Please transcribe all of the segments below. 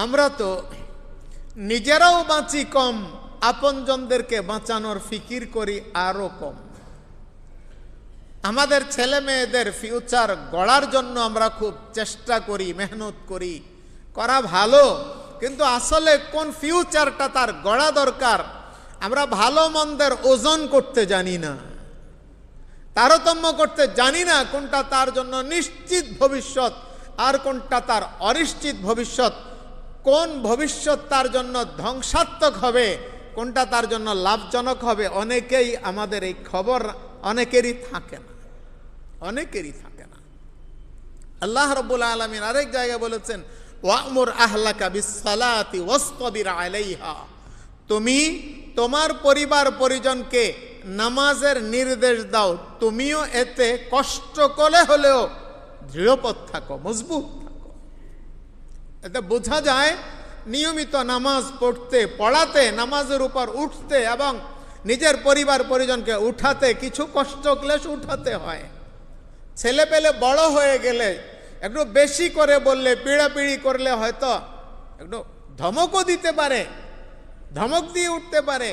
আমরা তো নিজেরাও বাঁচি কম, আপনজনদেরকে বাঁচানোর ফিকির করি আরো কম। আমাদের ছেলে মেয়েদের ফিউচার গড়ার জন্য আমরা খুব চেষ্টা করি, মেহনত করি, করা ভালো, কিন্তু আসলে কোন ফিউচারটা তার গড়া দরকার আমরা ভালো মন্দের ওজন করতে জানি না, তারতম্য করতে জানি না। কোনটা তার জন্য নিশ্চিত ভবিষ্যৎ আর কোনটা তার অনিশ্চিত ভবিষ্যৎ, কোন ভবিষ্যৎ তার জন্য ধ্বংসাত্মক হবে, কোনটা তার জন্য লাভজনক হবে। অনেকেই আমাদের এই খবর অনেকেরই থাকে না, অনেকেরই থাকে না। আল্লাহ রাব্বুল আলামিন আরেক জায়গায় বলেছেন, ওয়া'মুর আহলাকা বিসসালাতি ওয়াসতাবির আলাইহা, তুমি তোমার পরিবার পরিজনকে নামাজের নির্দেশ দাও, তুমিও এতে কষ্ট করে হলেও দৃঢ়পদ থাকো, মজবুত থাকো। এতে বোঝা যায় নিয়মিত নামাজ পড়াতে, নামাজের উপর উঠতে এবং নিজের পরিবার পরিজনকে উঠাতে কিছু কষ্ট ক্লেশ উঠাতে হয়। ছেলে পেলে বড় হয়ে গেলে একটু বেশি করে বললে, পিড়াপিড়ি করলে হয়তো একটু ধমকও দিতে পারে, ধমক দিয়ে উঠতে পারে,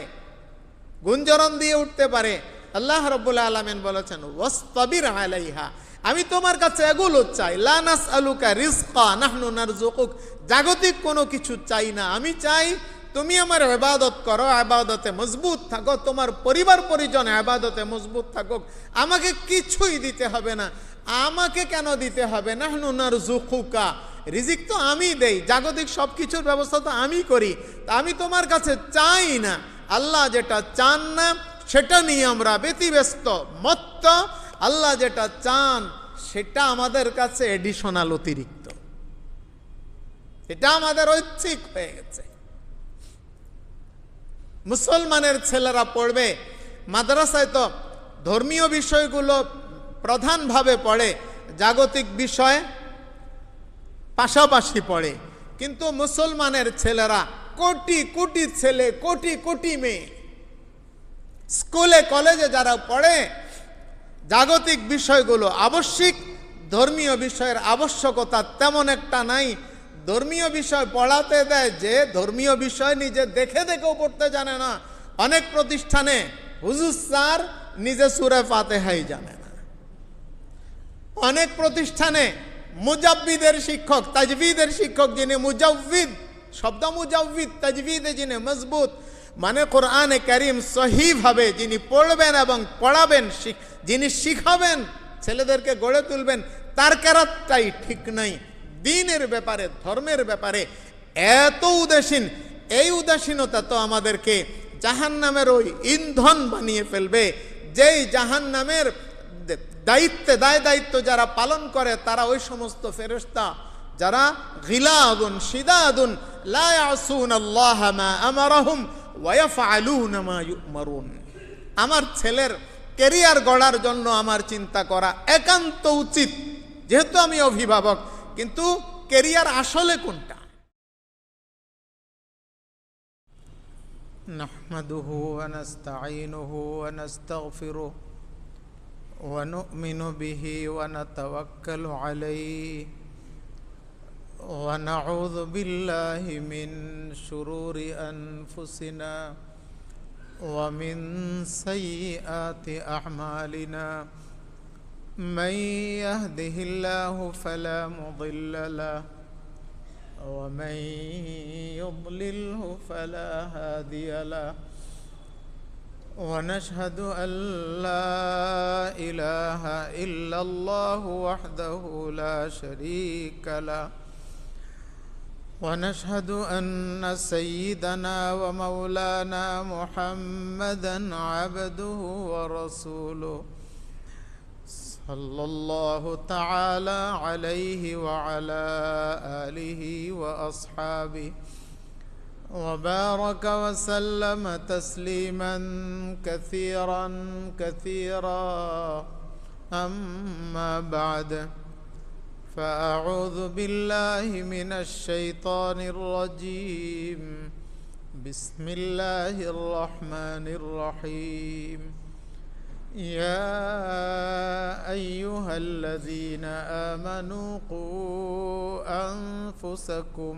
গুঞ্জরণ দিয়ে উঠতে পারে। আল্লাহ রাব্বুল আলামিন বলেছেন, ওয়াসতাবির আলাইহা, আমি তোমার কাছে এগুলো চাই। লা নাসআলুকা রিজকা নাহনু নারযুকুক, জাগতিক কোনো কিছু চাই না, আমি চাই তুমি আমার ইবাদত করো, ইবাদতে মজবুত থাকো, তোমার পরিবার পরিজন ইবাদতে মজবুত থাকুক, আমাকে কিছুই দিতে হবে না। আমাকে কেন দিতে হবে? নাহনু নারযুকুকা, রিজিক তো আমি দেই, জাগতিক সব কিছুর ব্যবস্থা তো আমি করি, তা আমি তোমার কাছে চাই না। আল্লাহ যেটা চান না সেটা নিয়ে আমরা ব্যতিব্যস্ত, মত্ত। আল্লাহ যেটা চান সেটা আমাদের কাছে এডিশনাল, অতিরিক্ত, এটা আমাদের ঐচ্ছিক হয়ে গেছে। মুসলমানের ছেলেরা পড়বে মাদ্রাসায়, তো ধর্মীয় বিষয়গুলো প্রধানভাবে পড়ে, জাগতিক বিষয় পাশাপাশি পড়ে। কিন্তু মুসলমানের ছেলেরা, কোটি কোটি ছেলে, কোটি কোটি মেয়ে স্কুলে কলেজে যারা পড়ে, জাগতিক বিষয়গুলো আবশ্যিক, ধর্মীয় বিষয়ের আবশ্যকতা তেমন একটা নাই। ধর্মীয় বিষয় পড়াতে দেয় যে ধর্মীয় বিষয় নিজে দেখে দেখেও পড়তে জানে না। অনেক প্রতিষ্ঠানে হুজুর স্যার নিজে সূরা ফাতিহাই জানে না। অনেক প্রতিষ্ঠানে মুজাব্বিদের শিক্ষক, তাজবিদের শিক্ষক, যিনি মুজাব্বিদ, শব্দ মুজাব্বিদ, তাজবিদে যিনি মজবুত, মানে কোরআনে কারীম সহিভাবে যিনি পড়বেন এবং পড়াবেন, যিনি শিখাবেন, ছেলেদেরকে গড়ে তুলবেন, তার কেরাতটাই ঠিক নাই। দ্বীনের ব্যাপারে, ধর্মের ব্যাপারে এত উদাসীন, এই উদাসীনতা তো আমাদেরকে জাহান্নামের ওই ইন্ধন বানিয়ে ফেলবে। যেই জাহান্নামের দায়িত্ব যারা পালন করে তারা ওই সমস্ত ফেরেশতা যারা গিলাদুন শিদাদুন লা ইয়াসুনাল্লাহ মা আমারহুম ওয়া ইয়াফআলুনা মা ইউমারুন। আমার ছেলের ক্যারিয়ার গড়ার জন্য আমার চিন্তা করা একান্ত উচিত, যেহেতু আমি অভিভাবক। কিন্তু ক্যারিয়ার আসলে কোনটা? নাহমাদুহু ওয়া নাস্তাঈনুহু ওয়া নাস্তাগফিরুহু ওয়া নু'মিনু বিহি ওয়া নাতাওয়াক্কালু আলাইহি ওয়া নাউযু বিল্লাহি মিন শুরুরি আনফুসিনা ওয়া মিন সাইয়্যাতি আ'মালিনা। من يهده الله فلا مضل له ومن يضلله فلا هادي له ونشهد أن لا إله إلا الله وحده لا شريك له ونشهد أن سيدنا ومولانا محمدا عبده ورسوله صلى الله تعالى عليه وعلى آله وأصحابه وبارك وسلم تسليما كثيرا كثيرا. أما بعد، فأعوذ بالله من الشيطان الرجيم. بسم الله الرحمن الرحيم. يا أيها الذين آمنوا قوا أنفسكم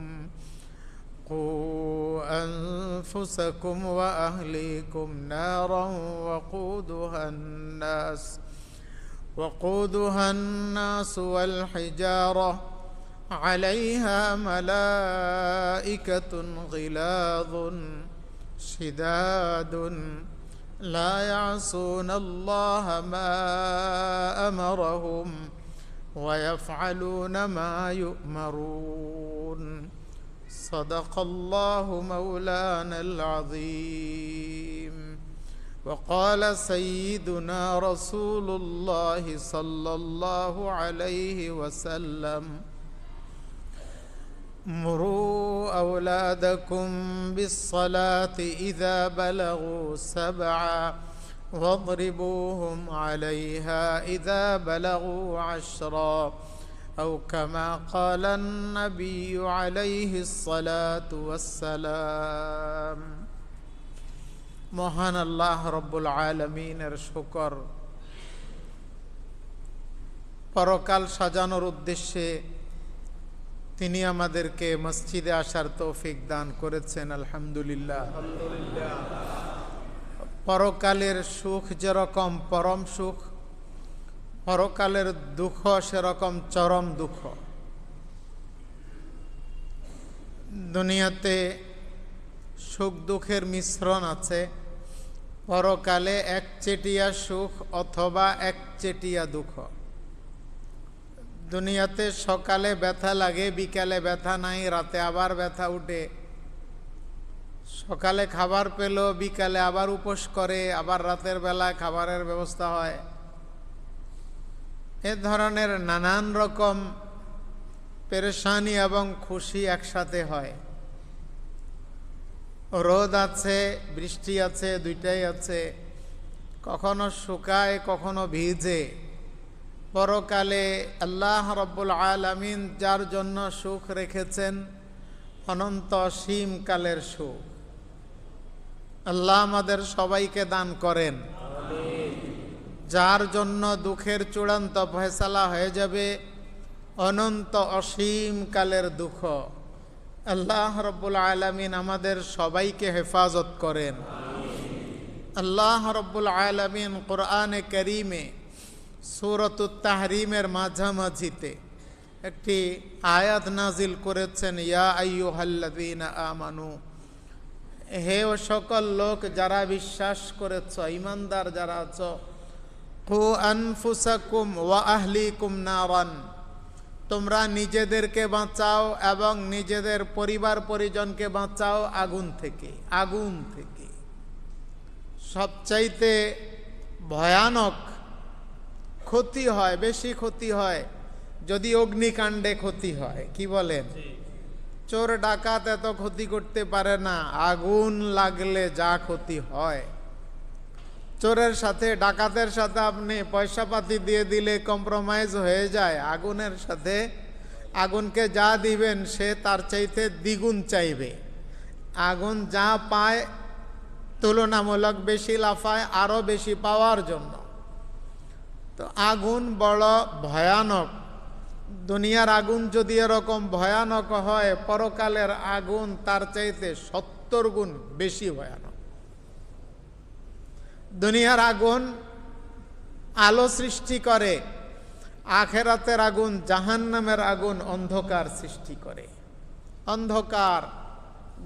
قوا أنفسكم وأهليكم نارا وقودها الناس والحجارة عليها ملائكة غلاظ شداد لا يعصون الله ما أمرهم ويفعلون ما يؤمرون صدق الله مولانا العظيم وقال سيدنا رسول الله صلى الله عليه وسلم مروا أولادكم بالصلاة إذا بلغوا 7 واضربوهم عليها إذا بلغوا 10 أو كما قال النبي عليه الصلاة والسلام মহান আল্লাহ রব্বুল আলামিনের শুকর, পরকাল সাজানোর উদ্দেশ্যে তিনি আমাদেরকে মসজিদে আসার তৌফিক দান করেছেন। আলহামদুলিল্লাহ। পরকালের সুখ যেরকম পরম সুখ, পরকালের দুঃখ সেরকম চরম দুঃখ। দুনিয়াতে সুখ দুঃখের মিশ্রণ আছে, পরকালে একচেটিয়া সুখ অথবা একচেটিয়া দুঃখ। দুনিয়াতে সকালে ব্যথা লাগে, বিকালে ব্যথা নাই, রাতে আবার ব্যথা উঠে। সকালে খাবার পেল, বিকালে আবার উপোস করে, আবার রাতের বেলায় খাবারের ব্যবস্থা হয়। এ ধরনের নানান রকম পেরেশানি এবং খুশি একসাথে হয়। রোদ আছে, বৃষ্টি আছে, দুইটাই আছে। কখনো শুকায়, কখনো ভিজে। পরকালে আল্লাহ রব্বুল আলামিন যার জন্য সুখ রেখেছেন, অনন্ত অসীম কালের সুখ। আল্লাহ আমাদের সবাইকে দান করেন। যার জন্য দুঃখের চূড়ান্ত ফয়সালা হয়ে যাবে, অনন্ত অসীম কালের দুঃখ। আল্লাহ রব্বুল আলামিন আমাদের সবাইকে হেফাজত করেন। আল্লাহ রব্বুল আলামিন কোরআনে কারীমে সূরাতুত তাহরিমের মাঝামাঝিতে একটি আয়াত নাজিল করেছেন, ইয়া আইয়ুহাল্লাযীনা আমানু, হে ও সকল লোক যারা বিশ্বাস করেছ, ঈমানদার যারা আছো, কু আনফুসাকুম ওয়া আহলিকুম নারান, তোমরা নিজেদেরকে বাঁচাও এবং নিজেদের পরিবার পরিজনকে বাঁচাও আগুন থেকে। আগুন থেকে সবচাইতে ভয়ানক ক্ষতি হয়, বেশি ক্ষতি হয় যদি অগ্নিকাণ্ডে ক্ষতি হয়। কি বলেন? চোর ডাকাত এত ক্ষতি করতে পারে না, আগুন লাগলে যা ক্ষতি হয়। চোরের সাথে ডাকাতের সাথে আপনি পয়সা পাতি দিয়ে দিলে কম্প্রোমাইজ হয়ে যায়, আগুনের সাথে আগুনকে যা দিবেন সে তার চাইতে দ্বিগুণ চাইবে। আগুন যা পায় তুলনামূলক বেশি লাফায় আরো বেশি পাওয়ার জন্য। তো আগুন বড় ভয়ানক। দুনিয়ার আগুন যদি এরকম ভয়ানক হয়, পরকালের আগুন তার চাইতে 70 গুণ বেশি ভয়ানক। দুনিয়ার আগুন আলো সৃষ্টি করে, আখেরাতের আগুন, জাহান্নামের আগুন অন্ধকার সৃষ্টি করে। অন্ধকার,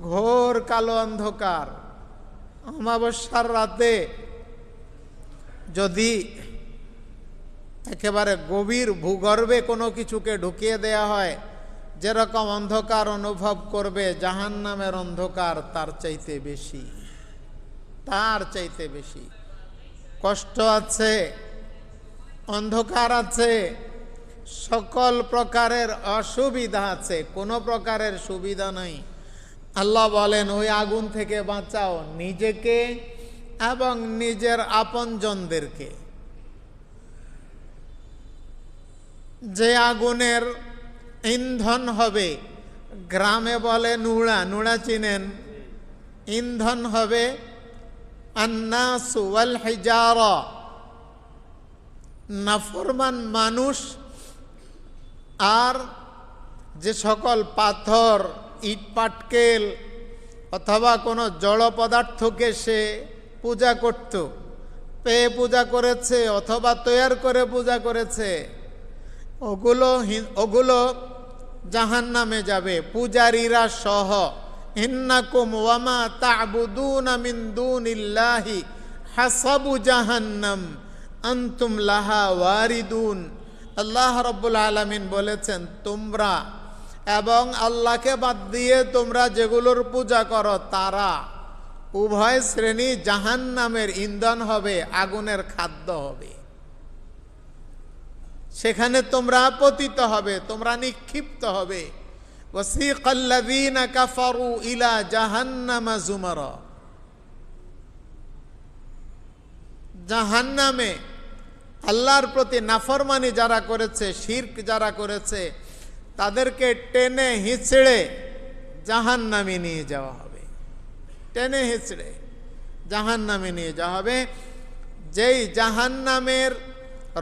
ঘোর কালো অন্ধকার। অমাবস্যার রাতে যদি একেবারে গভীর ভূগর্ভে কোনো কিছুকে ঢুকিয়ে দেয়া হয়, যেরকম অন্ধকার অনুভব করবে, জাহান্নামের অন্ধকার তার চাইতে বেশি, তার চাইতে বেশি। কষ্ট আছে, অন্ধকার আছে, সকল প্রকারের অসুবিধা আছে, কোনো প্রকারের সুবিধা নাই। আল্লাহ বলেন, ওই আগুন থেকে বাঁচাও নিজেকে এবং নিজের আপনজনদেরকে। যে আগুনের ইন্ধন হবে, গ্রামে বলে নুড়া, নুড়া চিনেন? ইন্ধন হবে আন্নাসু ওয়াল হিজারা, নাফরমান মানুষ আর যে সকল পাথর ইট পাটকেল অথবা কোনো জড় পদার্থকে সে পূজা করত, পেয়ে পূজা করেছে অথবা তৈয়ার করে পূজা করেছে, ওগুলো জাহান্নামে যাবে, পূজারীরা সহ। ইন্নাকুম ওয়ামা তা'বুদুনা মিন দুনিল্লাহি হাসাবু জাহান্নাম আনতুম লাহা ওয়ারিদুন। আল্লাহ রাব্বুল আলামিন বলেছেন, তোমরা এবং আল্লাহকে বাদ দিয়ে তোমরা যেগুলোর পূজা করো তারা উভয় শ্রেণী জাহান্নামের ইন্ধন হবে, আগুনের খাদ্য হবে। সেখানে তোমরা পতিত হবে, তোমরা নিক্ষিপ্ত হবে। ওয়াসিকাল্লাযীনা কাফারু ইলা জাহান্নামা যুমারা। জাহান্নামে আল্লাহর প্রতি নাফরমানি যারা করেছে, শিরক যারা করেছে, তাদেরকে টেনে হিঁচড়ে জাহান্নামে নিয়ে যাওয়া হবে। টেনে হিঁচড়ে জাহান্নামে নিয়ে যাওয়া হবে। যেই জাহান্নামের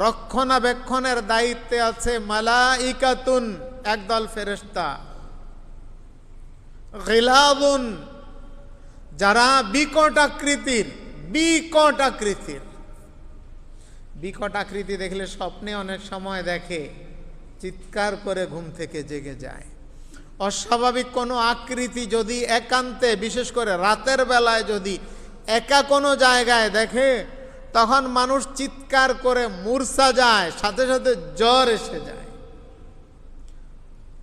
রক্ষণাবেক্ষণের দায়িত্বে আছে মালাইকাতুন, একদল ফেরেশতা, গিলাদুন, যারা বিকট আকৃতির। বিকট আকৃতি দেখলে স্বপ্নে অনেক সময় দেখে, চিৎকার করে ঘুম থেকে জেগে যায়। অস্বাভাবিক কোনো আকৃতি যদি একান্তে, বিশেষ করে রাতের বেলায় যদি একা কোনো জায়গায় দেখে, তখন মানুষ চিৎকার করে মূর্ছা যায়, সাথে সাথে জ্বর এসে যায়।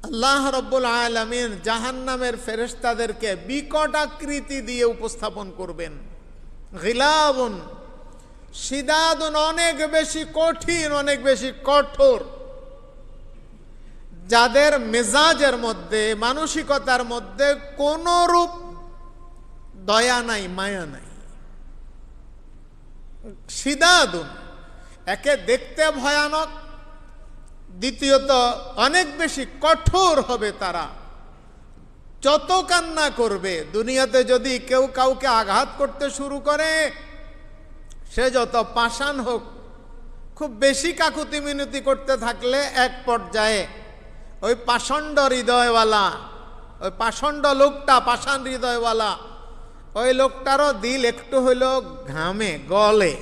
আল্লাহ রাব্বুল আলামিন জাহান্নামের ফেরেশতাদেরকে বিকট আকৃতি দিয়ে উপস্থাপন করবেন। গিলাবুন শিদাদুন, অনেক বেশি কঠিন, অনেক বেশি কঠোর, যাদের মেজাজের মধ্যে, মানসিকতার মধ্যে কোনো রূপ দয়া নাই, মায়া নাই। শিদাদুন, একে দেখতে ভয়ানক, দ্বিতীয়ত অনেক বেশি কঠোর হবে তারা। যত কান্না করবে, দুনিয়াতে যদি কেউ কাউকে আঘাত করতে শুরু করে, সে যত পাষাণ হোক, খুব বেশি কাকুতি মিনতি করতে থাকলে এক পর্যায়ে ওই পাষণ্ড হৃদয়ওয়ালা, ওই পাষণ্ড লোকটা, পাষাণ হৃদয়ওয়ালা, ওই লোকটারও দিল একটু হইলো ঘামে, গলে।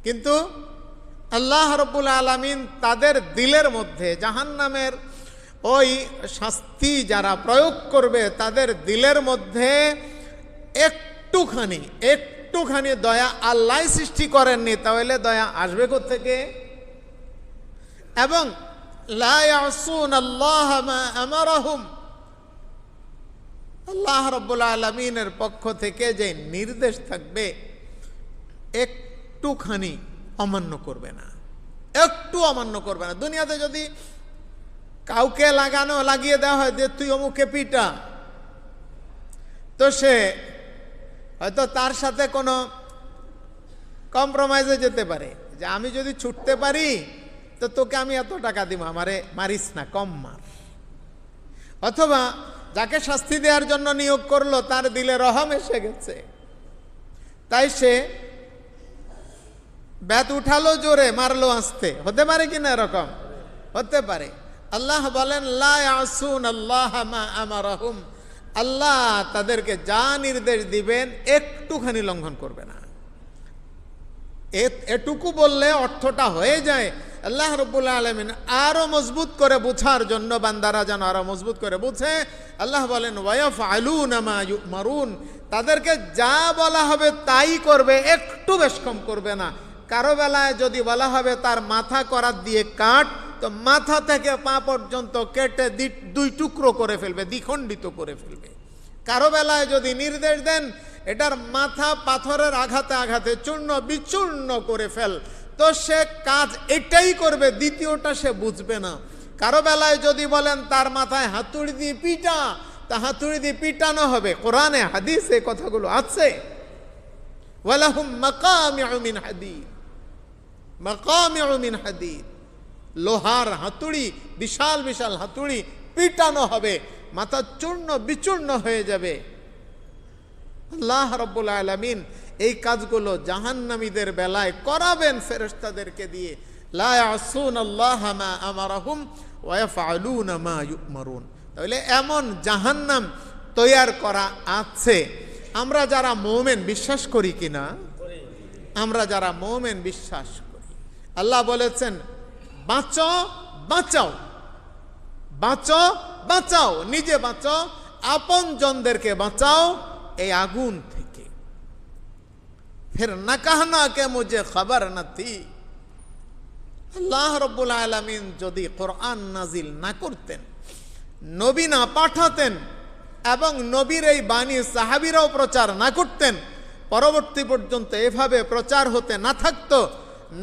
কিন্তু আল্লাহ রাব্বুল আলামিন তাদের দিলের মধ্যে জাহান্নামের ওই শাস্তি যারা প্রয়োগ করবে, তাদের দিলের মধ্যে একটুখানি দয়া আল্লাহ সৃষ্টি করেননি, তাহলে দয়া আসবে কোত্থেকে? এবং লা ইয়াসুনাল্লাহ মা আমারাহুম, আল্লাহ রাব্বুল আলামিনের পক্ষ থেকে যে নির্দেশ থাকবে, একটুখানি অমান্য করবে না, একটু অমান্য করবে না। দুনিয়াতে যদি কাউকে লাগিয়ে দেওয়া হয় যে তুই অমুকে পিটা, তো সে হয়তো তার সাথে কোনো কম্প্রোমাইজে যেতে পারে, যে আমি যদি ছুটতে পারি তো তোকে আমি এত টাকা দিব, আমারে মারিস না, কম মার। অথবা যাকে শাস্তি দেওয়ার জন্য নিয়োগ করলো, তার দিলে রহম এসে গেছে, তাই সে ব্যাত উঠালো জোরে, মারলো আস্তে। হতে পারে কিনা? এরকম হতে পারে। আল্লাহ বলেন লা ইয়াসুনাল্লাহ মা আমারাহুম, আল্লাহ তাদেরকে যা নির্দেশ দিবেন একটুখানি লঙ্ঘন করবে না। এটুকু বললে অর্থটা হয়ে যায়। আল্লাহ রাব্বুল আলামিন আরো মজবুত করে বুঝার জন্য, বান্দারা যেন আরো মজবুত করে বুঝে, আল্লাহ বলেন ওয়ায়াফআলুনা মা ইউমারুন, তাদেরকে যা বলা হবে তাই করবে, একটু বেশ কম করবে না। কারো বেলায় যদি বলা হবে তার মাথা করাত দিয়ে কাট, তো মাথা থেকে পা পর্যন্ত কেটে দুই টুকরো করে ফেলবে, দ্বিখণ্ডিত করে ফেলবে। কারো বেলায় যদি নির্দেশ দেন এটার মাথা পাথরের আঘাতে আঘাতে চূর্ণ বিচূর্ণ করে ফেল, তো সে কাজ এটাই করবে, দ্বিতীয়টা সে বুঝবে না। কারো বেলায় যদি বলেন তার মাথায় হাতুড়ি দিয়ে পিটা, তা হাতুড়ি দিয়ে পিটানো হবে। কোরআনে হাদিসে কথাগুলো আছে। ওয়ালাহুম মাকামিউ মিন হাদিদ, মাকামিউ মিন হাদিদ, লোহার হাতুড়ি, বিশাল বিশাল হাতুড়ি পিটানো হবে, মাথা চূর্ণ বিচূর্ণ হয়ে যাবে। আল্লাহ রাব্বুল আলামিন এই কাজগুলো জাহান্নামীদের বেলায় করাবেন ফেরেশতাদেরকে দিয়ে। লা ইয়াসুনাল্লাহ মা আমারাহুম ওয়া ইয়াফআলুনা মা ইউমারুন। তাহলে এমন জাহান্নাম তৈয়ার করা আছে। আমরা যারা মুমিন বিশ্বাস করি কিনা? আমরা যারা মুমিন বিশ্বাস করি। আল্লাহ বলেছেন বাঁচো বাঁচাও, বাঁচো বাঁচাও, নিজে বাঁচো, আপন জনদেরকে বাঁচাও এই আগুন থেকে। ফির না कहना के मुझे खबर न थी। আল্লাহ রব্বুল আলামিন যদি কোরআন নাজিল না করতেন, নবী না পাঠাতেন এবং নবীর এই বাণী সাহাবীরাও প্রচার না করতেন, পরবর্তী পর্যন্ত এভাবে প্রচার হতে না থাকতো,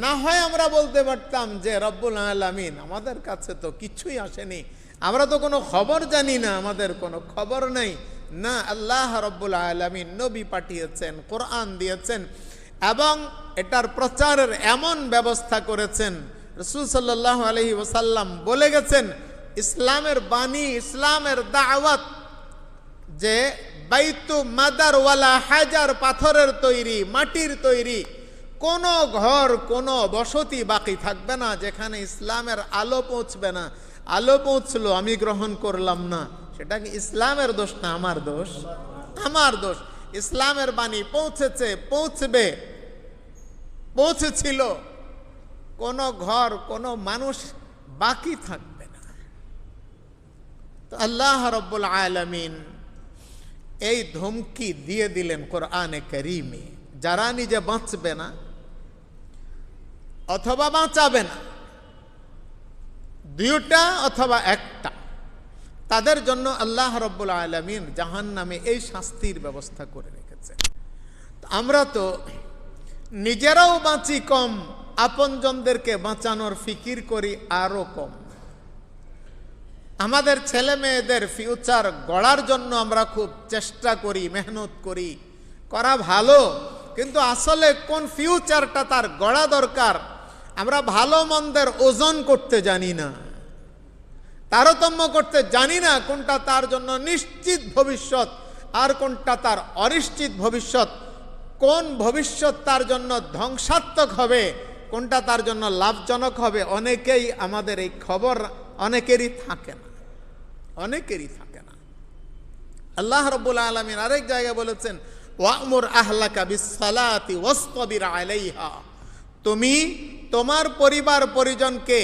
না হয় আমরা বলতে পারতাম যে রব্বুল আলামিন আমাদের কাছে তো কিছুই আসেনি, আমরা তো কোনো খবর জানি না, আমাদের কোনো খবর নেই। না, আল্লাহ রব্বুল আলামিন নবী পাঠিয়েছেন, কোরআন দিয়েছেন এবং এটার প্রচারের এমন ব্যবস্থা করেছেন। রাসূল সাল্লাল্লাহু আলাইহি ওয়াসাল্লাম বলে গেছেন, ইসলামের বাণী, ইসলামের দাওয়াত যে বাইতু মাদার ওয়ালা হাজার, পাথরের তৈরি, মাটির তৈরি, কোনো ঘর, কোনো বসতি বাকি থাকবে না যেখানে ইসলামের আলো পৌঁছবে না। আলো পৌঁছলো, আমি গ্রহণ করলাম না, সেটা কি ইসলামের দোষ না আমার দোষ? আমার দোষ। ইসলামের বাণী পৌঁছেছে, পৌঁছবে, পৌঁছেছিল, কোনো ঘর, কোনো মানুষ বাকি থাকবে না। তো আল্লাহ রাব্বুল আলামিন এই ধমকি দিয়ে দিলেন কোরআনে কারীমে, যারা নিজে বাঁচবে না অথবা বাঁচাবে না, দুইটা অথবা একটা, তাদের জন্য আল্লাহ রাব্বুল আলামিন জাহান্নামে এই শাস্তির ব্যবস্থা করে রেখেছেন। আমরা তো নিজেরাও বাঁচি কম, আপনজনদেরকে বাঁচানোর ফিকির করি আরো কম। আমাদের ছেলে মেয়েদের ফিউচার গড়ার জন্য আমরা খুব চেষ্টা করি, মেহনত করি, করা ভালো, কিন্তু আসলে কোন ফিউচারটা তার গড়া দরকার আমরা ভালো মন্দের ওজন করতে জানি না, তারতম্য করতে জানি না, কোনটা তার জন্য নিশ্চিত ভবিষ্যৎ আর কোনটা তার অনিশ্চিত ভবিষ্যৎ, কোন ভবিষ্যৎ তার জন্য ধ্বংসাত্মক হবে, কোনটা তার জন্য লাভজনক হবে। অনেকেই আমাদের এই খবর অনেকেরই থাকে না, অনেকেরই থাকে না। আল্লাহ রাব্বুল আলামিন আরেক জায়গায় বলেছেন, ওয়া'মুর আহলাকা বিস-সালাতি ওয়াসতাবির আলাইহা, তুমি তোমার পরিবার পরিজনকে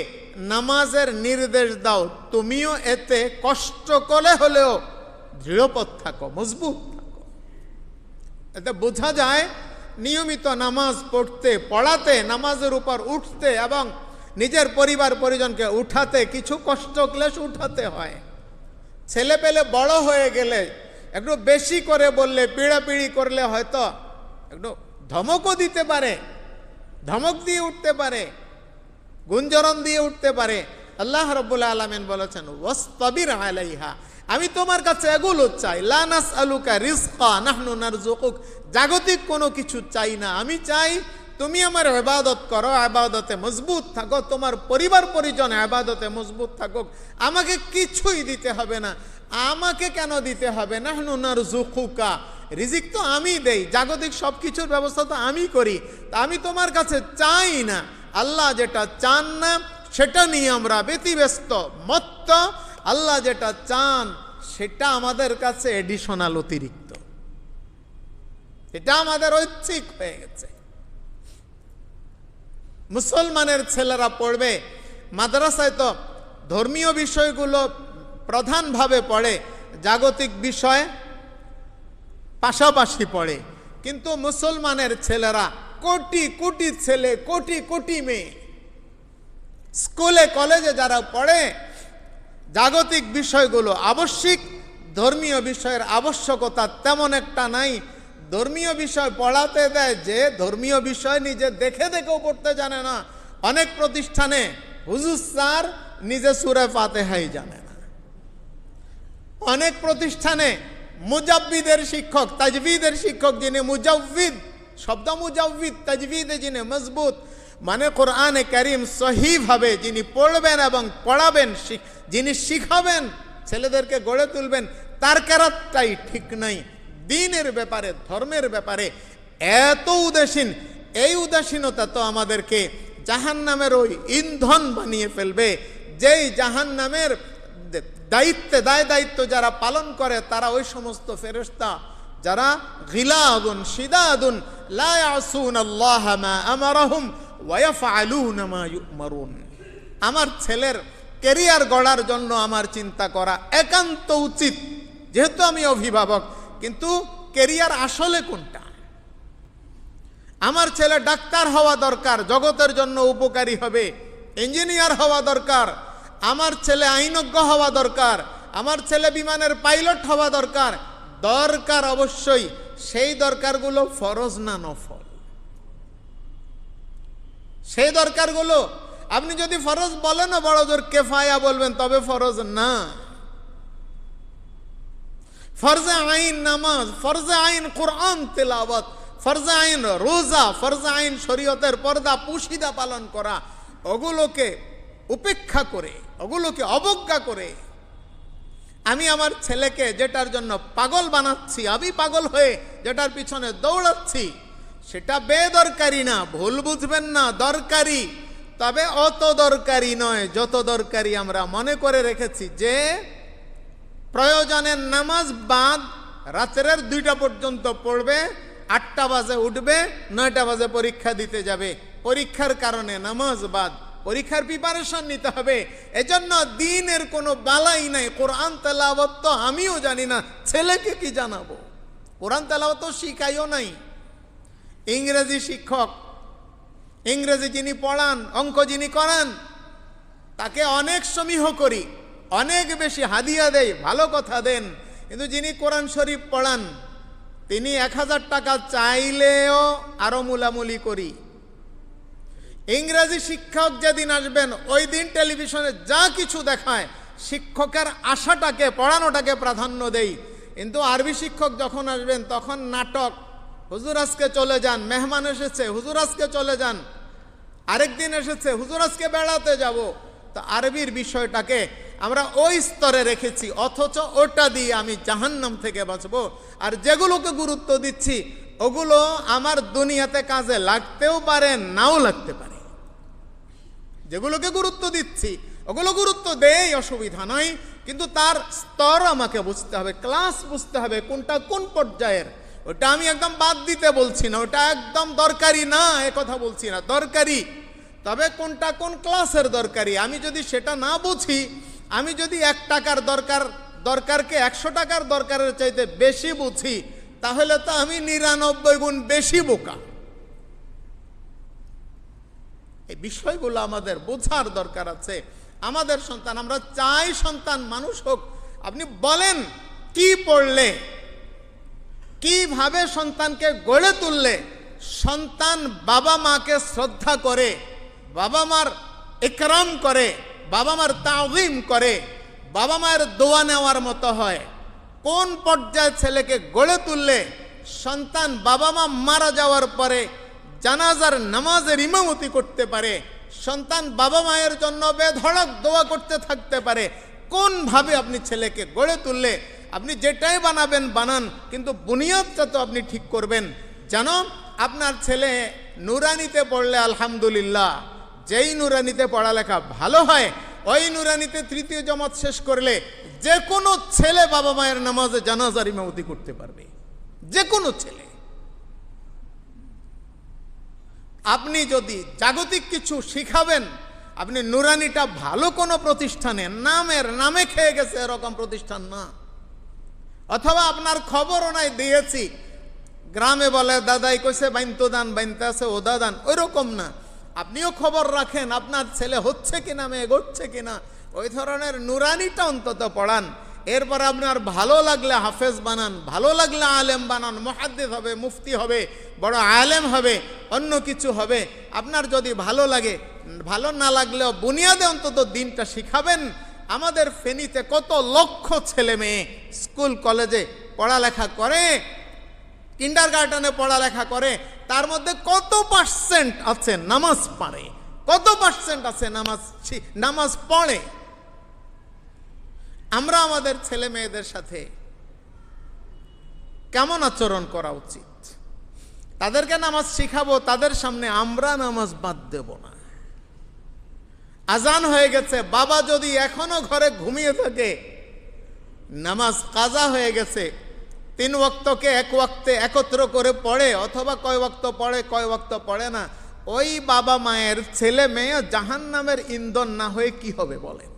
নামাজের নির্দেশ দাও, তুমিও এতে কষ্ট করে হলেও দৃঢ়পদ থাকো, মজবুত থাকো। এতে বোঝা যায় নিয়মিত নামাজ পড়তে, পড়াতে, নামাজের উপর উঠতে এবং নিজের পরিবার পরিজনকে উঠাতে কিছু কষ্ট ক্লেশ উঠাতে হয়। ছেলে পেলে বড় হয়ে গেলে একটু বেশি করে বললে, পিড়াপিড়ি করলে হয়তো একটু ধমকও দিতে পারে, ধমক দিয়ে উঠতে পারে, গুঞ্জরণ দিয়ে উঠতে পারে। আল্লাহ রাব্বুল আলামিন বলেছেন, ওয়াসতাবির আলাইহা, আমি তোমার কাছে এগুলো চাই, লা নাসআলুকা রিজকা নাহনু নারযুকুক, জাগতিক কোনো কিছু চাই না, আমি চাই তুমি আমার ইবাদত করো, ইবাদতে মজবুত থাকো, তোমার পরিবার পরিজন ইবাদতে মজবুত থাকুক, আমাকে কিছুই দিতে হবে না। আমাকে কেন দিতে হবে? নাহনু নারযুকুকা, রিজিক তো আমি দেই, জাগতিক সব কিছুর ব্যবস্থা তো আমি করি, তা আমি তোমার কাছে চাই না। আল্লাহ যেটা চান না সেটা নিয়ে আমরা ব্যতিব্যস্ত, মত্ত। আল্লাহ যেটা চান সেটা আমাদের কাছে এডিশনাল, অতিরিক্ত, এটা আমাদের ঐচ্ছিক হয়ে গেছে। মুসলমানের ছেলেরা পড়বে মাদ্রাসায়, তো ধর্মীয় বিষয়গুলো প্রধানভাবে পড়ে, জাগতিক বিষয় পাশাপাশি পড়ে, কিন্তু মুসলমানের ছেলেরা, কোটি কোটি ছেলে, কোটি কোটি মেয়ে স্কুলে কলেজে যারা পড়ে, জাগতিক বিষয়গুলো আবশ্যিক, ধর্মীয় বিষয়ের আবশ্যকতা তেমন একটা নাই। ধর্মীয় বিষয় পড়াতে দেয় যে ধর্মীয় বিষয় নিজে দেখে দেখেও পড়তে জানে না। অনেক প্রতিষ্ঠানে হুজুর স্যার নিজে সূরা ফাতিহাই জানে না। অনেক প্রতিষ্ঠানে মুজাব্বিদের শিক্ষক, তাজবিদের শিক্ষক, যিনি মুজাব্বিদ, শব্দ মুজাব্বিদ, তাজবিদে যিনি মজবুত, মানে কোরআনে কারীম সহিভাবে যিনি পড়বেন এবং পড়াবেন, যিনি শিখাবেন, ছেলেদেরকে গড়ে তুলবেন, তার কেরাতটাই ঠিক নাই। দ্বীনের ব্যাপারে, ধর্মের ব্যাপারে এত উদাসীন, এই উদাসীনতা তো আমাদেরকে জাহান্নামের ওই ইন্ধন বানিয়ে ফেলবে, যেই জাহান্নামের দায়িত্ব যারা পালন করে তারা ওই সমস্ত ফেরেশতা যারা গিলাদুন শিদাদুন লা ইয়াসুনাল্লাহ মা আমারহুম ওয়া ইয়াফআলুনা মা ইউমারুন। আমার ছেলের ক্যারিয়ার গড়ার জন্য আমার চিন্তা করা একান্ত উচিত, যেহেতু আমি অভিভাবক। কিন্তু ক্যারিয়ার আসলে কোনটা? আমার ছেলে ডাক্তার হওয়া দরকার, জগতের জন্য উপকারী হবে, ইঞ্জিনিয়ার হওয়া দরকার, আমার ছেলে আইনজ্ঞ হওয়া দরকার, আমার ছেলে বিমানের পাইলট হওয়া দরকার। দরকার অবশ্যই, সেই দরকারগুলো ফরজ না নফল? সেই দরকারগুলো আপনি যদি ফরজ বলেন বড় জোর কেফায়া বলবেন, তবে ফরজ না। ফরজে আইন নামাজ, ফরজে আইন কোরআন তেলাওয়াত, ফরজে আইন রোজা, ফরজে আইন শরীয়তের পর্দা পুশিদা পালন করা, ওগুলোকে উপেক্ষা করে, ওগুলোকে অবজ্ঞা করে আমি আমার ছেলেকে যেটার জন্য পাগল বানাচ্ছি, আমি পাগল হয়ে যেটার পিছনে দৌড়াচ্ছি, সেটা বেদরকারি না, ভুল বুঝবেন না, দরকারি। তবে অত দরকারি নয় যত দরকারি আমরা মনে করে রেখেছি যে প্রয়োজনের নামাজ বাদ রাতের 2টা পর্যন্ত পড়বে, 8টা বাজে উঠবে, 9টা বাজে পরীক্ষা দিতে যাবে। পরীক্ষার কারণে নামাজ বাদ, পরীক্ষার প্রিপারেশন নিতে হবে। এজন্য দিনের কোনো বালাই নাই। কোরআন তেলাওয়াত তো আমিও জানি না, ছেলেকে কি জানাবো? কোরআন তেলাওয়াত তো শিখাইও নাই। ইংরেজি শিক্ষক, ইংরেজি যিনি পড়ান, অঙ্ক যিনি করান, তাকে অনেক সমীহ করি, অনেক বেশি হাদিয়া দেই, ভালো কথা দেন। কিন্তু যিনি কোরআন শরীফ পড়ান তিনি 1000 টাকা চাইলেও আরো মুলামুলি করি। ইংরেজি শিক্ষক যেদিন আসবেন ওই দিন টেলিভিশনে যা কিছু দেখায় শিক্ষকের আশাটাকে, পড়ানোটাকে প্রাধান্য দেই। কিন্তু আরবি শিক্ষক যখন আসবেন তখন নাটক, হুজুর আজকে চলে যান, মেহমান এসেছে, হুজুর আজকে চলে যান, আরেকদিন এসেছে, হুজুর আজকে বেড়াতে যাব। তো আরবির বিষয়টাকে আমরা ওই স্তরে রেখেছি, অথচ ওটা দিয়ে আমি জাহান্নাম থেকে বাঁচবো। আর যেগুলোকে গুরুত্ব দিচ্ছি ওগুলো আমার দুনিয়াতে কাজে লাগতেও পারে, নাও লাগতে পারে। যেগুলোকে গুরুত্ব দিচ্ছি ওগুলো গুরুত্ব দেই, অসুবিধা নাই, কিন্তু তার স্তর আমাকে বুঝতে হবে, ক্লাস বুঝতে হবে, কোনটা কোন পর্যায়ের। ওটা আমি একদম বাদ দিতে বলছি না, ওটা একদম দরকারি না এ কথা বলছি না, দরকারি। তবে কোনটা কোন ক্লাসের দরকারি আমি যদি সেটা না বুঝি, আমি যদি 1 টাকার দরকারকে 100 টাকার দরকারের চাইতে বেশি বুঝি, তাহলে তো আমি 99 গুণ বেশি বোকা। এই বিষয়গুলো আমাদের বোঝার দরকার আছে। আমাদের সন্তান, আমরা চাই সন্তান মানুষ হোক। আপনি বলেন কি পড়লে, কিভাবে সন্তানকে গড়ে তুললে সন্তান বাবা মাকে শ্রদ্ধা করে, বাবা মার ইকরাম করে, বাবা মার তাওযীম করে, বাবা মায়ের দোয়া নেওয়ার মতো হয়? কোন পর্যায়ে ছেলেকে গড়ে তুললে সন্তান বাবা মা মারা যাওয়ার পরে জানাজার নামাজের ইমামতি করতে পারে, সন্তান বাবা মায়ের জন্য বেধড়ক দোয়া করতে থাকতে পারে? কোন ভাবে আপনি ছেলেকে গড়ে তুললে, আপনি যেটাই বানাবেন বানান, কিন্তু বুনিয়াদটা তো আপনি ঠিক করবেন। যেন আপনার ছেলে নুরানিতে পড়লে আলহামদুলিল্লাহ, যেই নুরানিতে পড়ালেখা ভালো হয় ওই নুরানিতে 3য় জমাত শেষ করলে যে কোনো ছেলে বাবা মায়ের নামাজে জানাজার ইমামতি করতে পারবে, যে কোনো ছেলে। আপনি যদি জাগতিক কিছু শিখাবেন, আপনি নুরানিটা ভালো কোনো প্রতিষ্ঠানে, নামে খেয়ে গেছে এরকম প্রতিষ্ঠান না, অথবা আপনার খবরও নাই, দিয়েছি গ্রামে বলে দাদাই কইছে বাইনতো দান, বাইনতে আছে ওদা দান, ওই রকম না। আপনিও খবর রাখেন আপনার ছেলে হচ্ছে কিনা, মেয়ে গড়ছে কিনা, ওই ধরনের নুরানিটা অন্তত পড়ান। এরপর আপনার ভালো লাগলে হাফেজ বানান, ভালো লাগলে আলেম বানান, মুহাদ্দিস হবে, মুফতি হবে, বড় আলেম হবে, অন্য কিছু হবে। আপনার যদি ভালো লাগে, ভালো না লাগলেও বুনিয়াদে অন্তত দিনটা শিখাবেন। আমাদের ফেনীতে কত লক্ষ ছেলে মেয়ে স্কুল কলেজে পড়ালেখা করে, কিন্ডারগার্টেনে পড়ালেখা করে, তার মধ্যে কত পার্সেন্ট আছে নামাজ পড়ে, কত পার্সেন্ট আছে নামাজ পড়ে? আমরা আমাদের ছেলে মেয়েদের সাথে কেমন আচরণ করা উচিত? তাদেরকে নামাজ শিখাবো, তাদের সামনে আমরা নামাজ বাদ দেব না। আজান হয়ে গেছে, বাবা যদি এখনো ঘরে ঘুমিয়ে থাকে, নামাজ কাজা হয়ে গেছে, 3 ওয়াক্তকে 1 ওয়াক্তে একত্র করে পড়ে, অথবা কয় ওয়াক্ত পড়ে কয় ওয়াক্ত পড়ে না, ওই বাবা মায়ের ছেলে মেয়ে জাহান্নামের ইন্ধন না হয়ে কি হবে বলেন?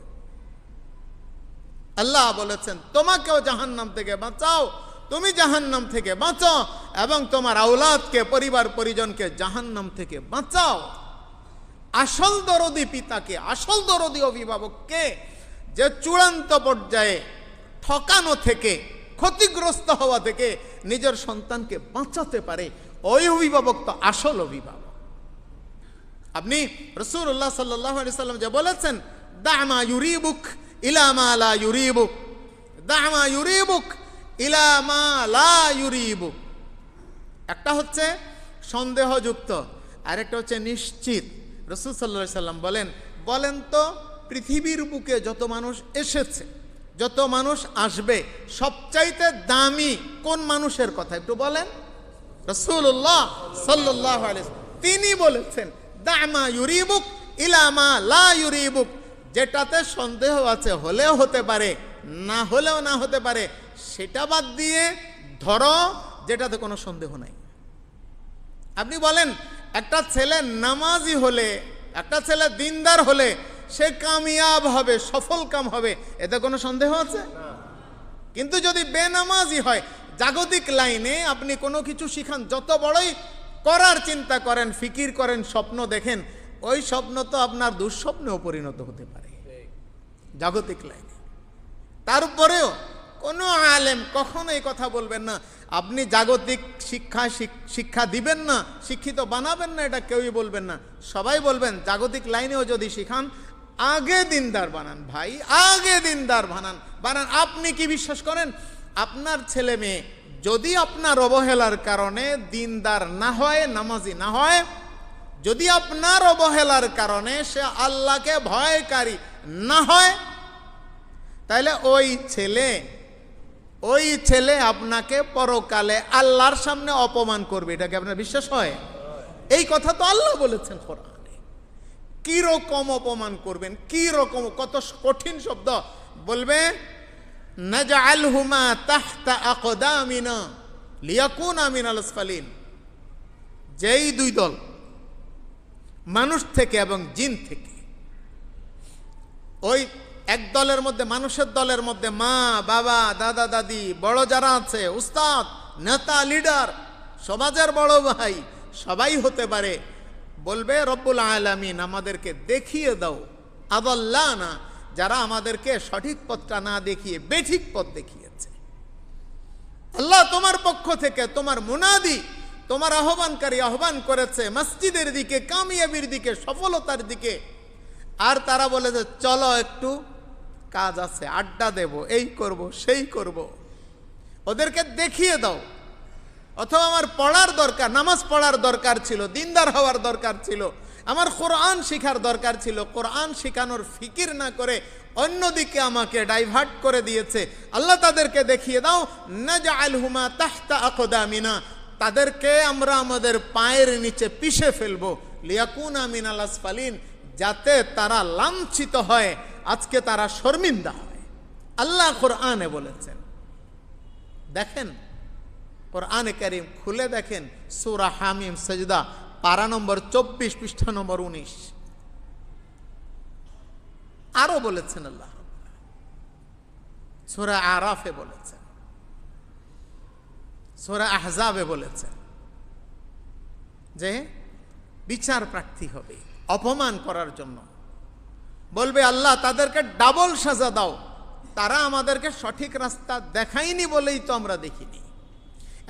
আল্লাহ বলেছেন তোমাকেও জাহান্নাম থেকে বাঁচাও, তুমি জাহান্নাম থেকে বাঁচাও, এবং তোমার আওলাদকে, পরিবার পরিজনকে জাহান্নাম থেকে বাঁচাও। আসল দরদি পিতাকে, আসল দরদি অভিভাবককে, যে চূড়ান্ত পর্যায়ে ঠকানো থেকে, ক্ষতিগ্রস্ত হওয়া থেকে নিজের সন্তানকে বাঁচাতে পারে, ওই অভিভাবক তো আসল অভিভাবক। আপনি রাসূলুল্লাহ সাল্লাল্লাহু আলাইহি সাল্লাম যে বলেছেন, দা'মা ইউরিবুক ইলা মা লা ইউরিবুক, দা'মা ইউরিবুক ইলা মা লা ইউরিবুক। একটা হচ্ছে সন্দেহযুক্ত, আর একটা হচ্ছে নিশ্চিত। রাসূল সাল্লাল্লাহু আলাইহি সাল্লাম বলেন তো পৃথিবীর বুকে যত মানুষ এসেছে, যত মানুষ আসবে, সবচাইতে দামি কোন মানুষের কথা একটু বলেন? রাসূলুল্লাহ সাল্লাল্লাহু আলাইহি সাল্লাম তিনি বলেছেন, দা'মা ইউরিবুক ইলা মা লা ইউরিবুক, যেটাতে সন্দেহ আছে, হলেও হতে পারে, না হলেও না হতে পারে, সেটা বাদ দিয়ে ধরো যেটাতে কোনো সন্দেহ নাই। আপনি বলেন একটা ছেলে নামাজি হলে, একটা ছেলে দিনদার হলে সে কামিয়াব হবে, সফল কাম হবে, এতে কোনো সন্দেহ আছে? কিন্তু যদি বেনামাজি হয়, জাগতিক লাইনে আপনি কোনো কিছু শিখান, যত বড়ই করার চিন্তা করেন, ফিকির করেন, স্বপ্ন দেখেন, ওই স্বপ্ন তো আপনার দুঃস্বপ্নেও পরিণত হতে পারে জাগতিক লাইনে। তারপরেও কোনো আলেম কখনো এই কথা বলবেন না, আপনি জাগতিক শিক্ষা দিবেন না, শিক্ষিত বানাবেন না, এটা কেউই বলবেন না। সবাই বলবেন জাগতিক লাইনেও যদি শিখান, আগে দিনদার বানান ভাই, আগে দিনদার বানান। আপনি কি বিশ্বাস করেন আপনার ছেলে মেয়ে যদি আপনার অবহেলার কারণে দিনদার না হয়, নামাজি না হয়, যদি আপনার অবহেলার কারণে সে আল্লাহকে ভয়কারী না হয়, তাহলে ওই ছেলে আপনাকে পরকালে আল্লাহর সামনে অপমান করবে। এটা কি আপনার বিশ্বাস হয়? এই কথা তো আল্লাহ বলেছেন কোরআনে। কি রকম অপমান করবেন, কি রকম, কত কঠিন শব্দ বলবে, নাজআলহুমা তাহতা আকদামিনা লিয়াকুনা মিনাল আসফালিন। যেই 2 দল, মানুষ থেকে এবং জিন থেকে, ওই এক দলের মধ্যে, মানুষের দলের মধ্যে মা বাবা দাদা দাদি, বড় যারা আছে, উস্তাদ, নেতা, লিডার, সমাজের বড় ভাই, সবাই হতে পারে। বলবে রব্বুল আলামিন আমাদেরকে দেখিয়ে দাও, আদাল্লানা, যারা আমাদেরকে সঠিক পথটা না দেখিয়ে বেঠিক পথ দেখিয়েছে। আল্লাহ তোমার পক্ষ থেকে তোমার মুনাদি, তোমার আহ্বানকারী আহ্বান করেছে মসজিদের দিকে, কামিয়াবির দিকে, সফলতার দিকে। আর তারা বলেছে চলো একটু কাজ আছে, আড্ডা দেব, এই করব সেই করব। ওদেরকে দেখিয়ে দাও। অথবা আমার পড়ার দরকার, নামাজ পড়ার দরকার ছিল, দিনদার হওয়ার দরকার ছিল, আমার কোরআন শেখার দরকার ছিল, কোরআন শেখানোর ফিকির না করে অন্যদিকে আমাকে ডাইভার্ট করে দিয়েছে। আল্লাহ তাদেরকে দেখিয়ে দাও, নাজআলহুমা তাহতা আকদামিনা, তাদেরকে আমরা আমাদের পায়ের নিচে পিষে ফেলবো, লিয়াকুনা মিনাল আসফালিন, যাতে তারা লাঞ্ছিত হয়, আজকে তারা শর্মিন্দা হয়। আল্লাহ কোরআনে বলেছেন। দেখেন কোরআনে কারীম খুলে দেখেন, সূরা হামিম সাজদা, পারা নম্বর 24, পৃষ্ঠা নম্বর 19। আরো বলেছেন আল্লাহ, সূরা আরাফে বলেছেন, সূরা আহজাবে বলেছেন যে বিচার প্রার্থী হবে অপমান করার জন্য। বলবে আল্লাহ তাদেরকে ডাবল সাজা দাও, তারা আমাদেরকে সঠিক রাস্তা দেখায়নি বলেই তো আমরা দেখিনি।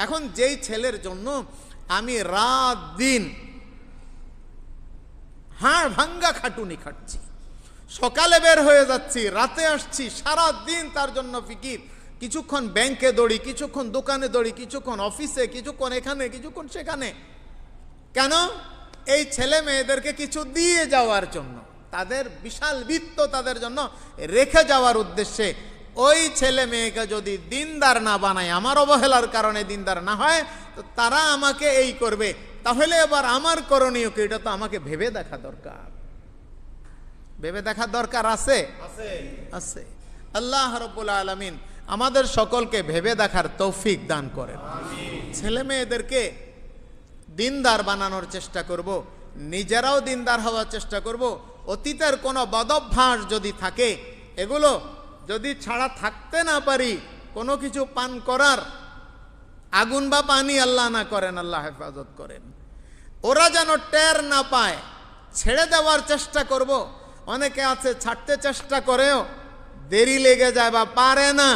এখন যেই ছেলের জন্য আমি রাত দিন হাড় ভাঙ্গা খাটুনি খাটছি, সকালে বের হয়ে যাচ্ছি, রাতে আসছি, সারা দিন তার জন্য ফিকির, কিছুক্ষণ ব্যাংকে দৌড়ি, কিছুক্ষণ দোকানে দৌড়ি, কিছুক্ষণ অফিসে, কিছুক্ষণ এখানে, কিছুক্ষণ সেখানে। কেন? এই ছেলে মেয়েদেরকে কিছু দিয়ে যাওয়ার জন্য, তাদের বিশাল বৃত্ত তাদের জন্য রেখে যাওয়ার উদ্দেশ্যে। ওই ছেলে মেয়েকে যদি দিনদার না বানায়, আমার অবহেলার কারণে দিনদার না হয়, তো তারা আমাকে এই করবে। তাহলে এবার আমার করণীয় কি, এটা তো আমাকে ভেবে দেখা দরকার। ভেবে দেখার দরকার আছে আছে। আল্লাহ রাব্বুল আলামিন আমাদের সকলকে ভেবে দেখার তৌফিক দান করেন। ছেলে মেয়েদেরকে দিনদার বানানোর চেষ্টা করব, নিজেরাও দিনদার হওয়ার চেষ্টা করব। অতীতের কোনো বদভ্যাস যদি থাকে, এগুলো যদি ছাড়া থাকতে না পারি, কোনো কিছু পান করার, আগুন বা পানি আল্লাহ না করেন, আল্লাহ হেফাজত করেন, ওরা যেন টের না পায়, ছেড়ে দেওয়ার চেষ্টা করব। অনেকে আছে ছাড়তে চেষ্টা করেও দেরি লেগে যায় বা পারে না,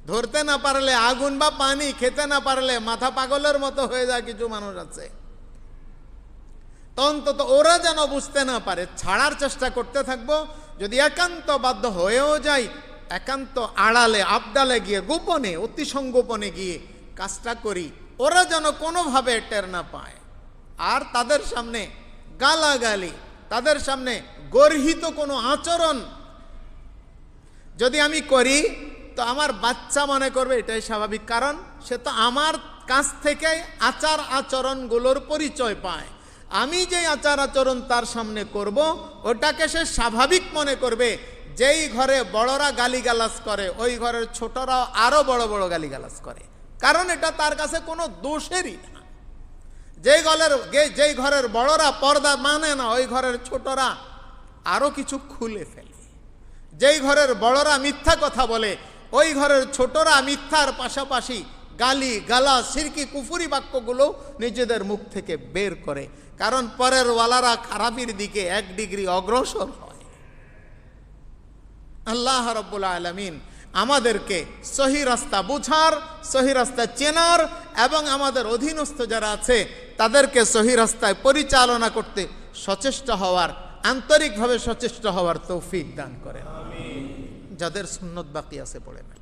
ধরতে না পারলে আগুন বা পানি খেতে না পারলে মাথা পাগলের মতো হয়ে যায় কিছু মানুষ আছে। তো অন্তত ওরা যেন বুঝতে না পারে, ছাড়ার চেষ্টা করতে থাকবো। যদি একান্ত বাধ্য হয়েও যাই, একান্ত আড়ালে আবডালে গিয়ে গোপনে অতি সংগোপনে গিয়ে কাজটা করি, ওরা যেন কোনোভাবে টের না পায়। আর তাদের সামনে গালাগালি, তাদের সামনে গর্হিত কোনো আচরণ যদি আমি করি, তো আমার বাচ্চা মনে করবে এটাই স্বাভাবিক, কারণ সে তো আমার কাছ থেকে আচার আচরণগুলোর পরিচয় পায়। আমি যে আচার আচরণ তার সামনে করব, ওটাকে সে স্বাভাবিক মনে করবে। যেই ঘরে বড়রা গালিগালাজ করে, ওই ঘরের ছোটরাও আরো বড় বড় গালিগালাজ করে, কারণ এটা তার কাছে কোনো দোষেরই না। যেই ঘরের বড়রা পর্দা মানে না, ওই ঘরের ছোটরা আরো কিছু খুলে ফেলে। যেই ঘরের বড়রা মিথ্যা কথা বলে, ওই ঘরের ছোটরা মিথ্যার পাশাপাশি গালি গালা শিরকি কুফুরি বাক্যগুলো নিজেদের মুখ থেকে বের করে, কারণ পরের ওয়ালারা খারাপির দিকে 1 ডিগ্রি অগ্রসর হয়। আল্লাহ রাব্বুল আলামিন আমাদেরকে সহি রাস্তা বুঝার, সহি রাস্তা চেনার এবং আমাদের অধীনস্থ যারা আছে তাদেরকে সহি রাস্তায় পরিচালনা করতে সচেষ্ট হওয়ার, আন্তরিকভাবে সচেষ্ট হওয়ার তৌফিক দান করেন। যাদের সুন্নত বাকি আছে পড়ে না।